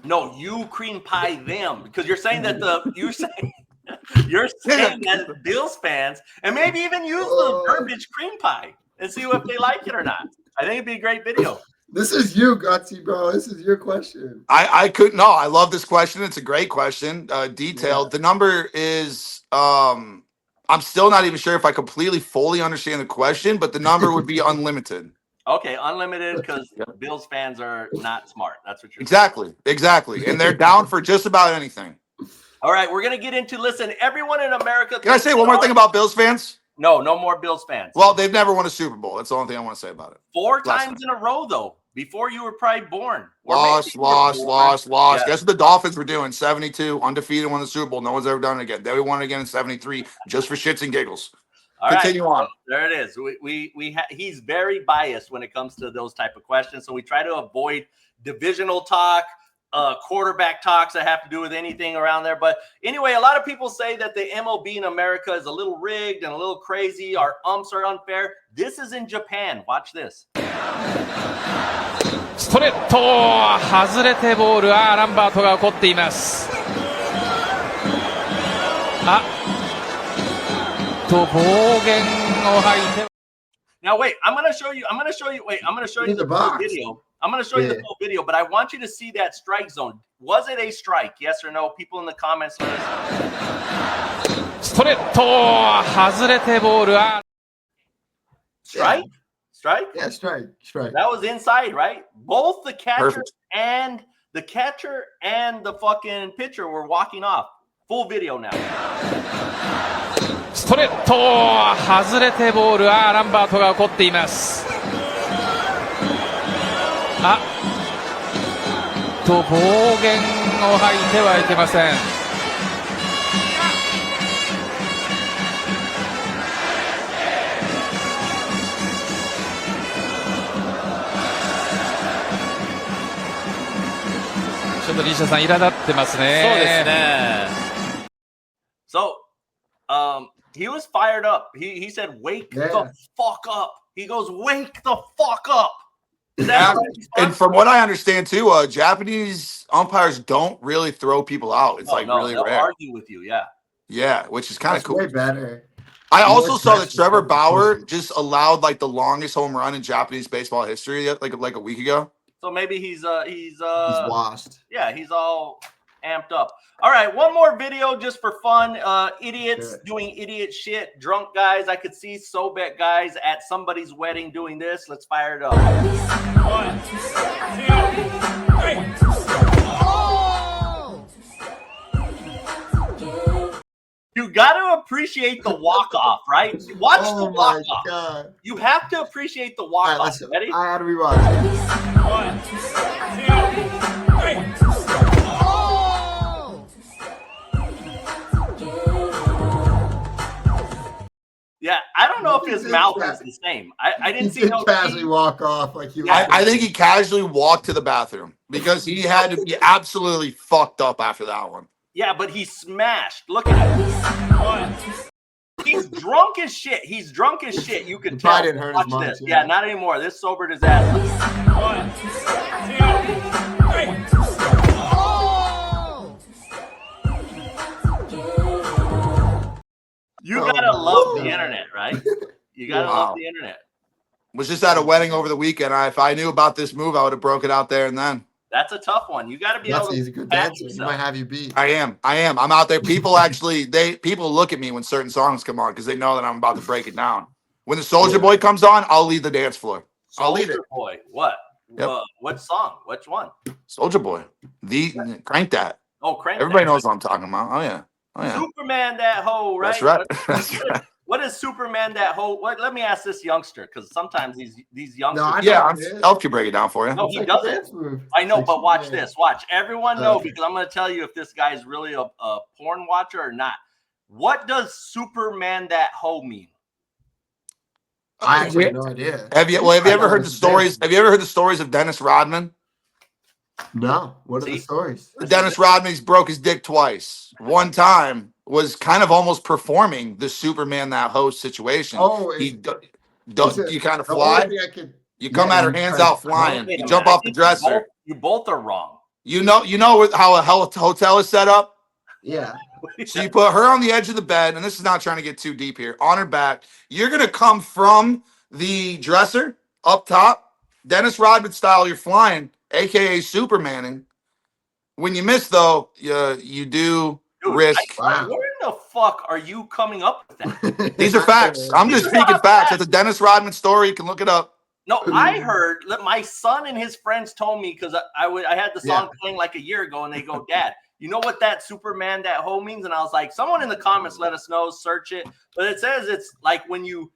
No, you cream pie them because you're saying that you're saying that the Bills fans and maybe even use the verbiage cream pie and see if they like it or not. I think it'd be a great video. This is you, Gutsy, bro. This is your question. I couldn't. No, I love this question. It's a great question. Detailed. Yeah. The number is. I'm still not even sure if I completely fully understand the question, but the number would be unlimited. Okay, unlimited because Bills fans are not smart. That's what you're Exactly, and they're down for just about anything. All right, we're gonna get into. Listen, everyone in America. Can I say one more thing about Bills fans? No more Bills fans. Well, they've never won a Super Bowl. That's the only thing I want to say about it. 4 Last times in a row, though. Before you were probably born. Lost. Yeah. Guess what the Dolphins were doing? 72, undefeated, won the Super Bowl. No one's ever done it again. Then we won it again in 73, just for shits and giggles. All Continue on. There it is. He's very biased when it comes to those type of questions. So we try to avoid divisional talk, quarterback talks that have to do with anything around there. But anyway, a lot of people say that the MLB in America is a little rigged and a little crazy. Our umps are unfair. This is in Japan. Watch this. ストレート外れてボールナンバートが起こっています Now wait, I'm gonna show you. Wait, I'm gonna show you the full video. I'm gonna show you the full video, but I want you to see that strike zone. Was it a strike? Yes or no? People in the comments. Strike? Strike? Yeah, strike. That was inside, right? Both the catcher Perfect. and the fucking pitcher were walking off. Full video now. ストレート外れてボールランバートが怒っています。暴言を吐いてはいけません。ちょっと西田さん苛立ってますね。そうですね。So, he was fired up. He said, "Wake the fuck up." He goes, "Wake the fuck up." Yeah, and from what I understand too, Japanese umpires don't really throw people out. It's really they'll rare. argue with you, yeah. Yeah, which is kind of cool. Way better. I also saw that Trevor Bauer just allowed like the longest home run in Japanese baseball history, like a week ago. So maybe he's washed. Yeah, he's all amped up. All right, one more video just for fun. Idiots doing idiot shit. Drunk guys. I could see Sobek guys at somebody's wedding doing this. Let's fire it up. 1, 2, 3. You got to appreciate the walk-off, right? Watch the walk-off. God. You have to appreciate the walk-off. Right, Ready? I had to rewatch it. 1, 2, 3. Yeah, I don't know if his mouth is the same. I didn't see no casually walk off like he. I think he casually walked to the bathroom because he had to be absolutely fucked up after that one. Yeah, but he smashed. Look at him. He's drunk as shit. He's drunk as shit. You can tell. Didn't hurt Watch as much, this. yeah. Yeah, not anymore. This sobered his ass up. 1, 2, 3. You gotta love the internet, right? You gotta love the internet. Was just at a wedding over the weekend. If I knew about this move, I would have broke it out there and then. That's a tough one. You gotta be able to. He's a good back dancer. He yourself. might have you beat. I am. I'm out there. People people look at me when certain songs come on because they know that I'm about to break it down. When the Soldier Boy comes on, I'll lead the dance floor. I'll lead it. Soldier Boy. What? Yep. What song? Which one? Soldier Boy. Crank that. Oh, Crank. Everybody knows what I'm talking about. Oh yeah. Superman that hoe, right? That's right. That's right. What is Superman that hoe? Let me ask this youngster, because sometimes these youngsters. Elf can break it down for you. No, he doesn't. I know, but watch this. Watch. Everyone know, because I'm going to tell you if this guy is really a porn watcher or not. What does Superman that hoe mean? I actually have no idea. Have you ever heard the stories? Have you ever heard the stories of Dennis Rodman? No. What are the stories? Dennis Rodman, he's broke his dick twice. One time was kind of almost performing the Superman that hoe situation. Oh, you kind of fly. You come at her hands out flying. You jump off the dresser. You both are wrong. You know how a hotel is set up? Yeah. So you put her on the edge of the bed, and this is not trying to get too deep here, on her back. You're going to come from the dresser up top, Dennis Rodman style, you're flying, a.k.a. Supermaning. When you miss, though, you do risk. Where in the fuck are you coming up with that? These are facts. I'm just speaking facts. It's a Dennis Rodman story. You can look it up. No, I heard that my son and his friends told me, because I had the song playing like a year ago, and they go, "Dad, you know what that Superman that hoe means?" And I was like, someone in the comments let us know, search it. But it says it's like when you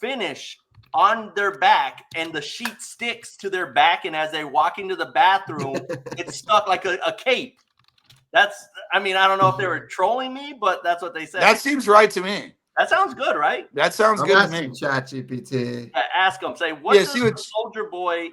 finish on their back and the sheet sticks to their back, and as they walk into the bathroom, it's stuck like a cape. I don't know if they were trolling me, but that's what they said. That seems right to me. That sounds good, right? That sounds good to me. ChatGPT. Ask them. Say, what does the Soldier Boy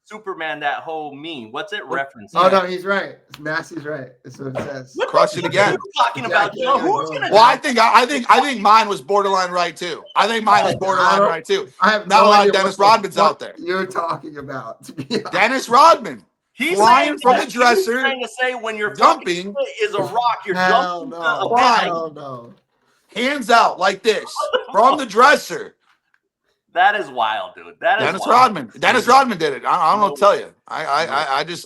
Superman that hoe mean? What's it referencing? Oh no, he's right. Massey's right. That's what it says. Crush it again. Talking about who's gonna? Well, I think mine was borderline right too. I think mine was borderline right too. I have not no a lot idea of Dennis Rodmans out there. You're talking about, to be honest. Dennis Rodman. He's flying saying from that the dresser, he's trying to say when your jumping. fucking foot is a rock, you're Hell jumping no. a bag. Hell no. hands out like this from the dresser. That is wild, dude. That is Dennis wild. Rodman. Dennis Rodman did it. I don't know what to tell you. I just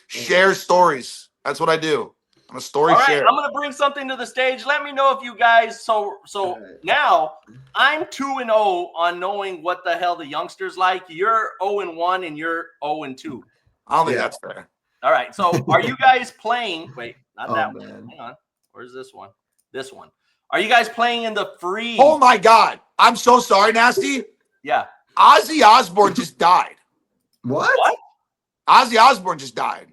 share stories. That's what I do. I'm a story All right, share. I'm gonna bring something to the stage. Let me know if you guys. So right. now I'm 2-0 on knowing what the hell the youngsters like. You're 0-1 and you're 0-2. I don't think Yeah. that's fair. All right. So are you guys playing? Wait, not Oh, that man. one. Hang on. Where's this one? This one. Are you guys playing in the free? Oh my God. I'm so sorry, Nasty. Yeah. Ozzy Osbourne just died. What? Ozzy Osbourne just died.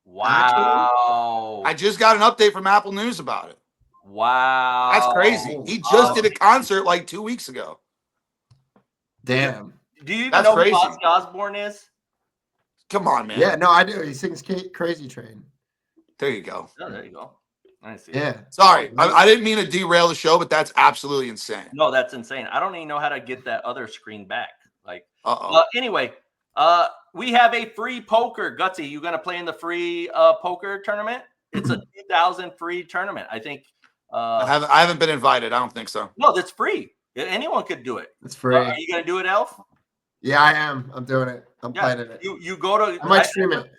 Wow. I just got an update from Apple News about it. Wow. That's crazy. He just did a concert like 2 weeks ago. Damn. Do you even That's know crazy. who Ozzy Osbourne is? Come on, man. Yeah, no, I do. He sings Crazy Train. There you go. Oh, there you go. I see. Yeah. Sorry. I didn't mean to derail the show, but that's absolutely insane. No, that's insane. I don't even know how to get that other screen back. Like, Uh-oh. anyway, we have a free poker. Gutsy, you gonna play in the free poker tournament? It's a 2,000 free tournament. I think. I haven't been invited. I don't think so. No, that's free. Anyone could do it. It's free. Are you gonna do it, Elf? Yeah, I am. I'm doing it. I'm playing it. You go to. I might stream it.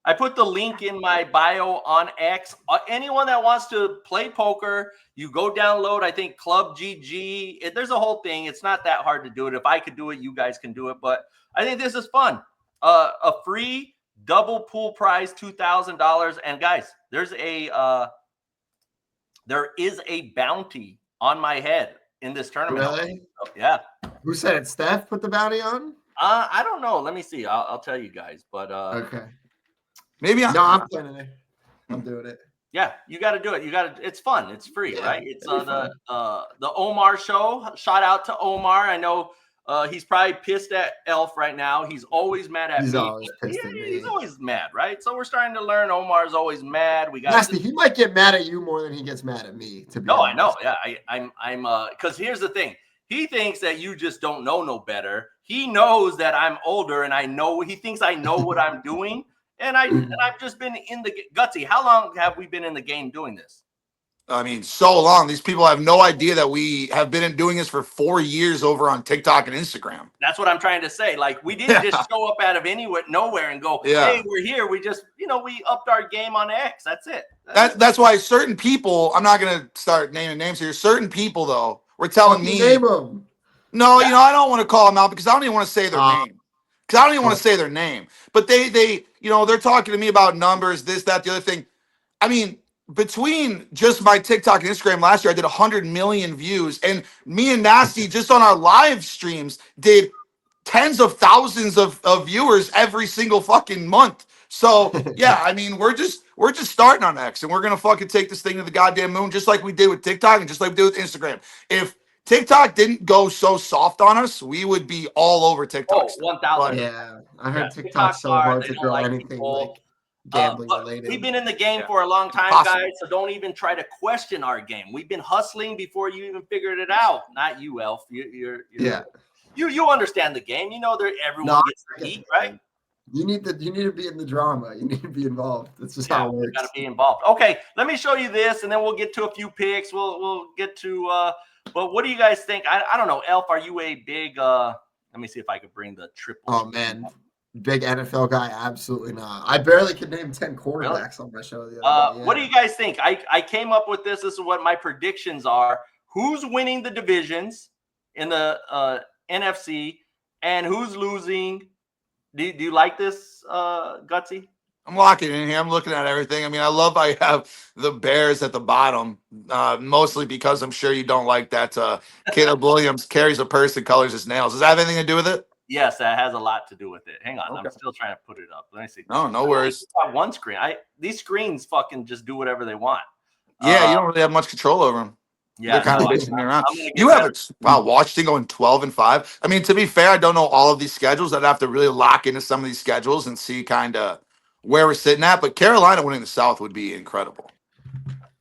I put the link in my bio on X. Anyone that wants to play poker, you go download, I think, Club GG. There's a whole thing. It's not that hard to do it. If I could do it, you guys can do it. But I think this is fun. A free double pool prize, $2,000. And guys, there is a bounty on my head in this tournament. Really? Yeah. Who said it? Steph put the bounty on? I don't know. Let me see. I'll tell you guys. But Okay. Maybe No, I'm playing it. I'm doing it. yeah, you got to do it. It's fun. It's free, Yeah, right? It's it'll be the Omar show. Shout out to Omar. I know he's probably pissed at Elf right now. He's always mad at He's me. always pissed at me. He's always mad, right? So we're starting to learn Omar's always mad. We got Nasty, he might get mad at you more than he gets mad at me. To be No, I honest. know. Yeah, I'm because here's the thing. He thinks that you just don't know no better. He knows that I'm older, and he thinks I know what I'm doing. And I've just been in the Gutsy. How long have we been in the game doing this? I mean, so long. These people have no idea that we have been doing this for 4 years over on TikTok and Instagram. That's what I'm trying to say. Like, we didn't just show up out of nowhere and go, hey, we're here. We just, we upped our game on X. That's it. That's why certain people, I'm not going to start naming names here. Certain people, though, were telling me. Name them. No, I don't want to call them out because I don't even want to say their name. Because I don't even want to say their name. But they they're talking to me about numbers, this, that, the other thing. I mean, between just my TikTok and Instagram last year, I did 100 million views. And me and Nasty, just on our live streams, did tens of thousands of viewers every single fucking month. So, yeah, I mean, we're just starting on X. And we're going to fucking take this thing to the goddamn moon, just like we did with TikTok and just like we did with Instagram. If TikTok didn't go so soft on us, we would be all over TikTok. Oh, 1,000. Yeah, I heard TikTok's so hard to grow anything like gambling related. We've been in the game for a long time, guys, so don't even try to question our game. We've been hustling before you even figured it out. Not you, Elf. You understand the game. You know that everyone gets to eat, right? You need to be in the drama. You need to be involved. That's just how it works. You got to be involved. Okay, let me show you this, and then we'll get to a few picks. We'll get to. But what do you guys think? I don't know, Elf. Are you a big? Let me see if I could bring the triple. Oh man, big NFL guy? Absolutely not. I barely could name 10 quarterbacks on my show the other day. Yeah. What do you guys think? I came up with this. This is what my predictions are. Who's winning the divisions in the NFC, and who's losing? Do you like this, Gutsy? I'm locking in here. I'm looking at everything. I mean, I love I have the Bears at the bottom, mostly because I'm sure you don't like that Caleb Williams carries a purse and colors his nails. Does that have anything to do with it? Yes, that has a lot to do with it. Hang on. Okay. I'm still trying to put it up. Let me see. No worries. One screen. These screens fucking just do whatever they want. Yeah, you don't really have much control over them. Yeah, they're kind of basing me around. You have Washington going 12-5. I mean, to be fair, I don't know all of these schedules. I'd have to really lock into some of these schedules and see kind of where we're sitting at. But Carolina winning the South would be incredible.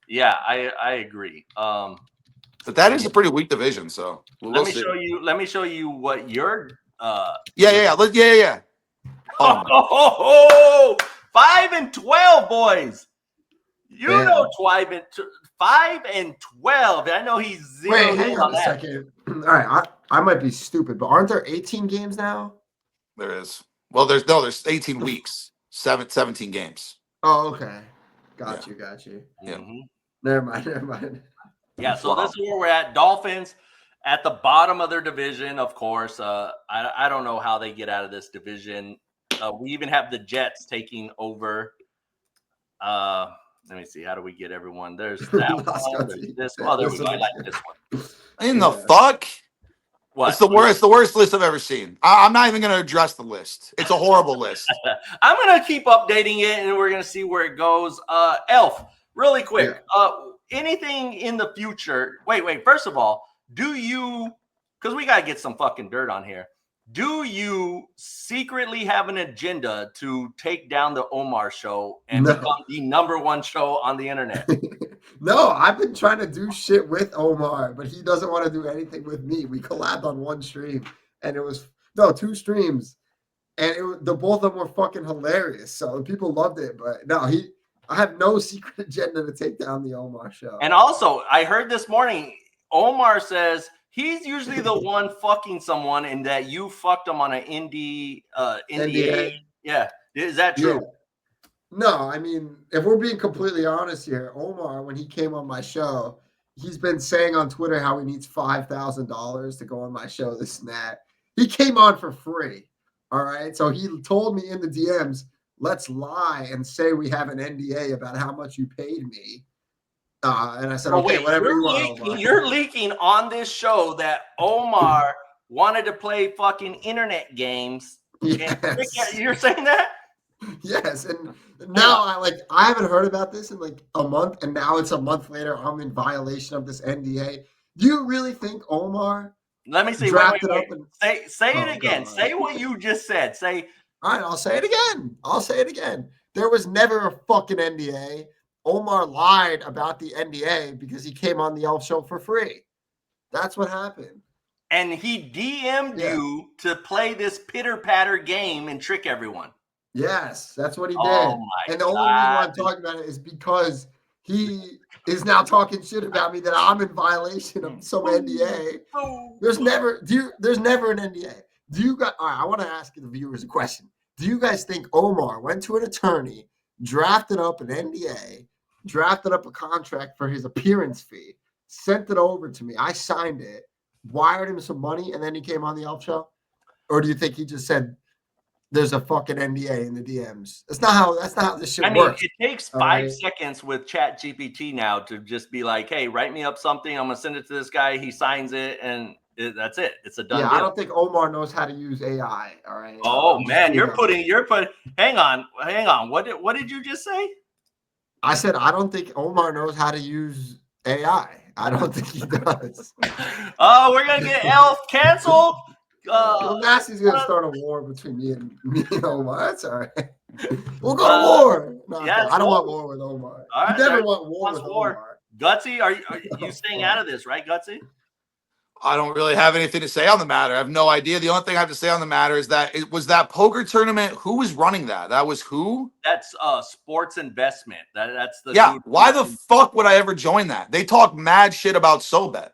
Yeah, I agree. But that is a pretty weak division. So let me show you what your Yeah. Oh, 5-12, boys. You Damn. know 5-12. I know he's Wait, zeroed hang in on a that. second. All right, I might be stupid, but aren't there 18 games now? there is. Well, there's 18 weeks, 17 games. Oh, okay. Got Yeah. you. Yeah. Mhm. Never mind. Yeah, so Wow. this is where we're at. Dolphins at the bottom of their division, of course. I don't know how they get out of this division. We even have the Jets taking over. Let me see. How do we get everyone? There's that one. There's this. Oh, there we go. I like this one. In the fuck? What? It's the worst list I've ever seen. I'm not even going to address the list. It's a horrible list. I'm gonna keep updating it, and we're gonna see where it goes. Elf, really quick. Anything in the future? Wait. First of all, do you? Because we gotta get some fucking dirt on here. Do you secretly have an agenda to take down the Omar show and No. become the #1 show on the internet? No, I've been trying to do shit with Omar, but he doesn't want to do anything with me. We collabed on one stream, and it was 2 streams, and the both of them were fucking hilarious. So people loved it, but no, I have no secret agenda to take down the Omar show. And also, I heard this morning, Omar says he's usually the one fucking someone, and that you fucked him on an NDA. Yeah, is that true? Yeah. No, I mean, if we're being completely honest here, Omar, when he came on my show, he's been saying on Twitter how he needs $5,000 to go on my show, this and that. He came on for free. All right. So he told me in the DMs, let's lie and say we have an NDA about how much you paid me. And I said, okay, whatever you want, Omar. You're leaking on this show that Omar wanted to play fucking internet games. Yes. You're saying that? Yes, and now I haven't heard about this in like a month, and now it's a month later. I'm in violation of this NDA. Do you really think Omar? Let me see. Wait. Say it again. God. Say what you just said. Say. All right, I'll say it again. There was never a fucking NDA. Omar lied about the NDA because he came on the Elf show for free. That's what happened. And he DM'd you to play this pitter patter game and trick everyone. Yes, that's what he did. Oh my and the only reason why I'm talking about it is because he is now talking shit about me that I'm in violation of some NDA. There's never an NDA. All right, I want to ask the viewers a question. Do you guys think Omar went to an attorney, drafted up an NDA, drafted up a contract for his appearance fee, sent it over to me, I signed it, wired him some money, and then he came on the Elf show? Or do you think he just said there's a fucking NDA in the DMs? That's not how this shit works. It takes 5 seconds with Chat GPT now to just be like, hey, write me up something. I'm going to send it to this guy. He signs it, and that's it. It's a done deal. I don't think Omar knows how to use AI. All right. Oh, man, you're putting hang on. What did you just say? I said, I don't think Omar knows how to use AI. I don't think he does. Oh, we're going to get Elf canceled. Nasty's gonna start a war between me and Omar. That's all right. We'll go to war. No, I don't want war with Omar. All right, you never want war with Omar. Gutsy, are you staying out of this, right, Gutsy? I don't really have anything to say on the matter. I have no idea. The only thing I have to say on the matter is that it was that poker tournament. Who was running that? That was who? That's sports investment. That's the dude. Why the fuck would I ever join that? They talk mad shit about SoBet.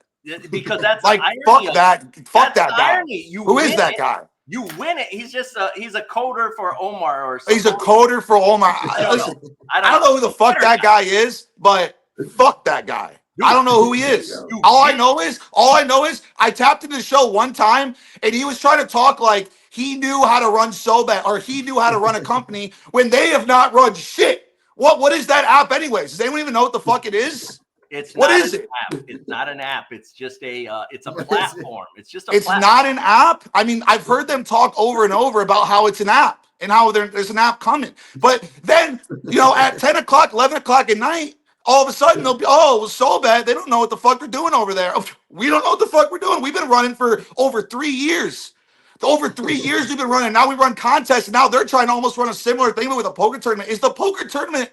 Because that's like fuck that guy. Who is that guy? You win it. He's just he's a coder for Omar or something. He's a coder for Omar. I don't know who the fuck that guy is, but fuck that guy. I don't know who he is. All I know is I tapped into the show one time and he was trying to talk like he knew how to run SoBet or he knew how to run a company when they have not run shit. What is that app anyways? Does anyone even know what the fuck it is? It's not an app. It's just it's a platform. It's just a platform. Not an app. I mean, I've heard them talk over and over about how it's an app and how there's an app coming. But then, at 10 o'clock, 11 o'clock at night, all of a sudden they'll be, SoBet. They don't know what the fuck they're doing over there. We don't know what the fuck we're doing. We've been running for over 3 years. Over 3 years we've been running. Now we run contests. And now they're trying to almost run a similar thing with a poker tournament. Is the poker tournament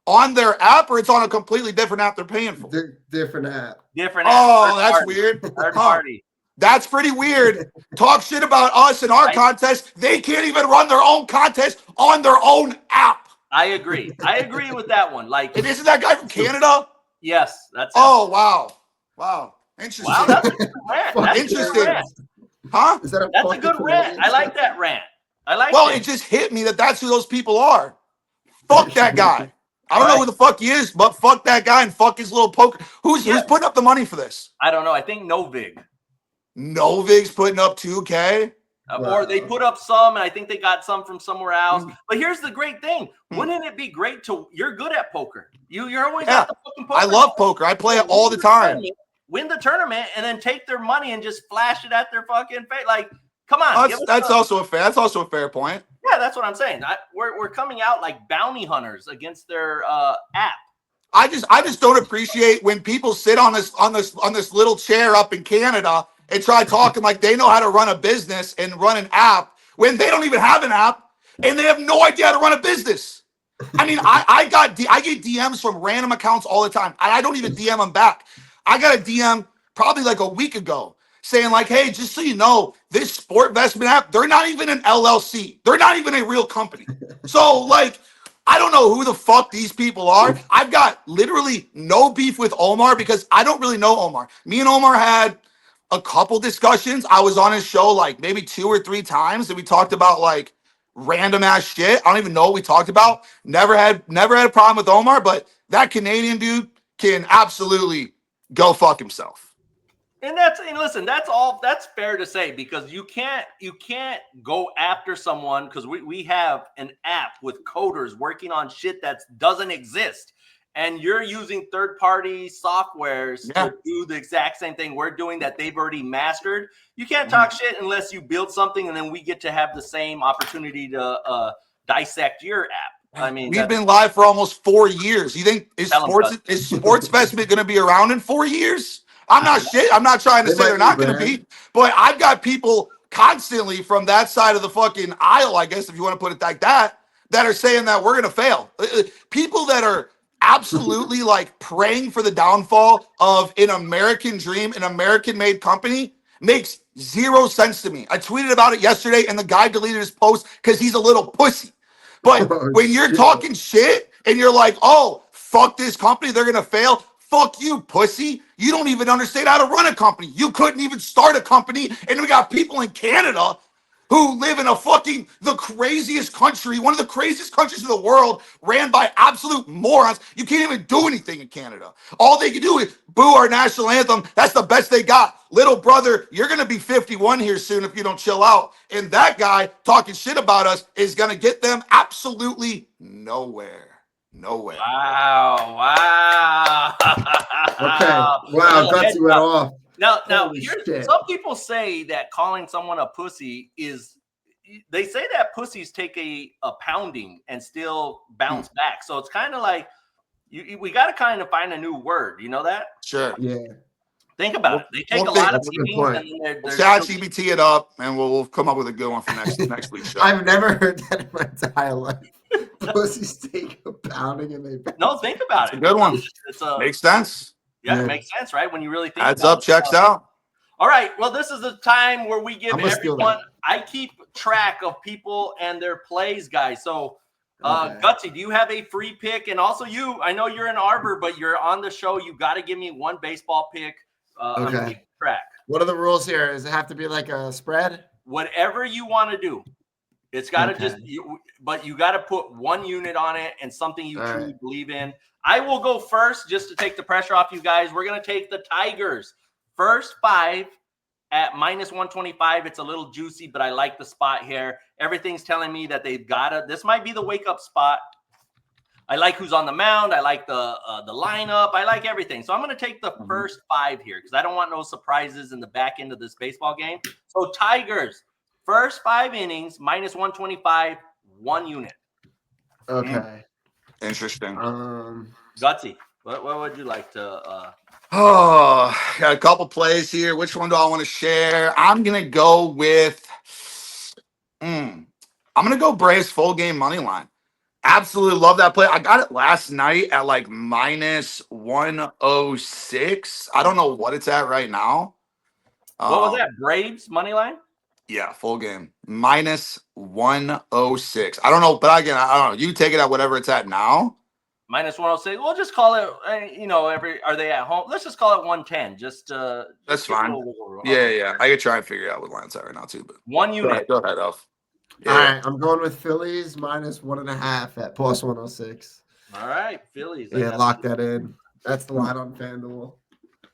on their app or it's on a completely different app they're paying for? Different app. Different app. Oh, that's weird. Third party. That's pretty weird. Talk shit about us and our contest. They can't even run their own contest on their own app. I agree. I agree with that one. Like, And isn't that guy from Canada? yes, that's Oh, wow. Interesting. wow. That's a good rant. That's Interesting. a good rant. Huh? Is that a That's a fucking good rant. Canadian I like stuff? that rant. I like Well, it. it just hit me that that's who those people are. Fuck that guy. I don't know who the fuck he is, but fuck that guy and fuck his little poker. Who's putting up the money for this? I don't know. I think Novig. Novig's putting up 2K. Or they put up some, and I think they got some from somewhere else. But here's the great thing. Wouldn't it be great to, you're good at poker. You're always at the fucking poker. I love poker. I play it all the time. Win the tournament and then take their money and just flash it at their fucking face. Like, come on. That's also a fair point. Yeah, that's what I'm saying. We're coming out like bounty hunters against their app. I just don't appreciate when people sit on this little chair up in Canada and try talking like they know how to run a business and run an app when they don't even have an app and they have no idea how to run a business. I mean, I get DMs from random accounts all the time, and I don't even DM them back. I got a DM probably like a week ago saying like, hey, just so you know, this sport investment app, they're not even an LLC. They're not even a real company. So like, I don't know who the fuck these people are. I've got literally no beef with Omar because I don't really know Omar. Me and Omar had a couple discussions. I was on his show like maybe 2 or 3 times, and we talked about like random ass shit. I don't even know what we talked about. Never had a problem with Omar, but that Canadian dude can absolutely go fuck himself. And listen, that's fair to say, because you can't go after someone because we have an app with coders working on shit that doesn't exist. And you're using third-party softwares to do the exact same thing we're doing that they've already mastered. You can't talk shit unless you build something, and then we get to have the same opportunity to dissect your app. I mean, we've been live for almost 4 years. You think is Sports Investment going to be around in 4 years? I'm not shit. I'm not trying to say they're not going to be, but I've got people constantly from that side of the fucking aisle, I guess, if you want to put it like that, that are saying that we're going to fail. People that are absolutely like praying for the downfall of an American dream, an American-made company, makes zero sense to me. I tweeted about it yesterday, and the guy deleted his post because he's a little pussy. But when you're talking shit and you're like, oh, fuck this company, they're going to fail. Fuck you, pussy. You don't even understand how to run a company. You couldn't even start a company. And we got people in Canada who live in the craziest country, one of the craziest countries in the world, ran by absolute morons. You can't even do anything in Canada. All they can do is boo our national anthem. That's the best they got. Little brother, you're going to be 51 here soon if you don't chill out. And that guy talking shit about us is going to get them absolutely nowhere. Nowhere. Wow. Okay. Wow, Gutsy went off. Now, Holy here's shit. some people say that calling someone a pussy is, they say that pussies take a pounding and still bounce back. So it's kind of like we got to kind of find a new word. You know that? Sure. Yeah. Think about it. They take a lot of that's a good beatings point. and then We'll chat GPT it up, and we'll come up with a good one for next week's show. I've never heard that in my entire life. Pussies take a pounding and they No, think about It's it. a good one. Makes sense. Yeah, Yeah. it makes sense, right? When you really think Adds about up, it. checks out. All right. Well, this is the time where we give I'm gonna steal everyone. that. I keep track of people and their plays, guys. So, Okay. Gutsy, do you have a free pick? And also, I know you're an Arbor, but you're on the show. You got to give me one baseball pick. I'm gonna Okay. keep track. What are the rules here? Does it have to be like a spread? Whatever you want to do. It's got to Okay. but you got to put one unit on it and something you All truly right. believe in. I will go first just to take the pressure off you guys. We're going to take the Tigers. First 5 at minus 125. It's a little juicy, but I like the spot here. Everything's telling me that they've got to. This might be the wake-up spot. I like who's on the mound. I like the lineup. I like everything. So I'm going to take the first 5 here because I don't want no surprises in the back end of this baseball game. So Tigers, first 5 innings, minus 125, 1 unit. Okay. Interesting. Gutsy, what would you like to Oh, got a couple plays here. Which one do I want to share? I'm gonna go with I'm gonna go Braves full game money line. Absolutely love that play. I got it last night at like minus 106. I don't know what it's at right now. What was that? Braves money line? Yeah, full game. Minus 106. I don't know, but again, I don't know. You take it at whatever it's at now. Minus 106. We'll just call it, are they at home? Let's just call it 110. That's fine. Yeah. I could try and figure out what line's at right now, too. But one unit. Go ahead, Elf. Yeah. All right, I'm going with Phillies minus 1.5 at plus 106. All right, Phillies. Yeah, lock that in. That's the line on FanDuel.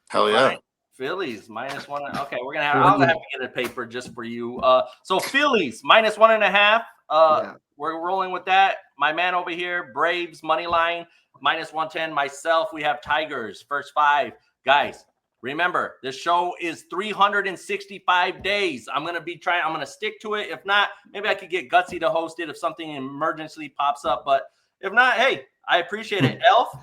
Hell yeah. Right. Phillies minus 1. Okay, I'll have to get a paper just for you. So Phillies minus 1.5. We're rolling with that. My man over here, Braves money line minus 110. Myself, we have Tigers first 5. Guys, remember, this show is 365 days. I'm going to stick to it. If not, maybe I could get Gutsy to host it if something emergency pops up. But if not, hey, I appreciate it. Elf,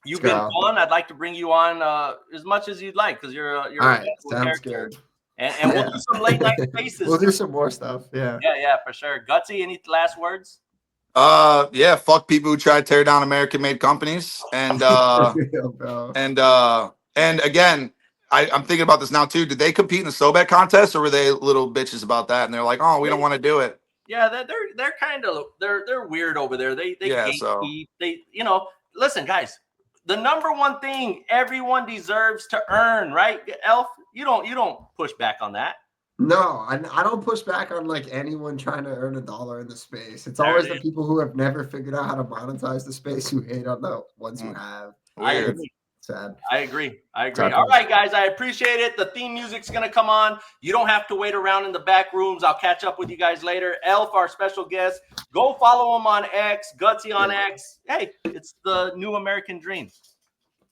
you've been fun. I'd like to bring you on as much as you'd like because you're all right, sounds character. good. And we'll do some late night spaces. We'll do some more stuff. Yeah, for sure. Gutsy, any last words? Yeah, fuck people who try to tear down American-made companies. And and again, I'm thinking about this now too. Did they compete in the SoBet contest, or were they little bitches about that? And they're like, oh, we don't want to do it. Yeah, they're kind of they're weird over there. They gatekeep. They listen, guys. The number one thing everyone deserves to earn, right? Elf, you don't push back on that. No, I don't push back on like anyone trying to earn $1 in the space. It's always the people who have never figured out how to monetize the space who hate on the ones who have. Weird. Sad. I agree. All right, guys, I appreciate it. The theme music's going to come on. You don't have to wait around in the back rooms. I'll catch up with you guys later. Elf, our special guest. Go follow him on X, Gutsy on X. Hey, it's the new American dream.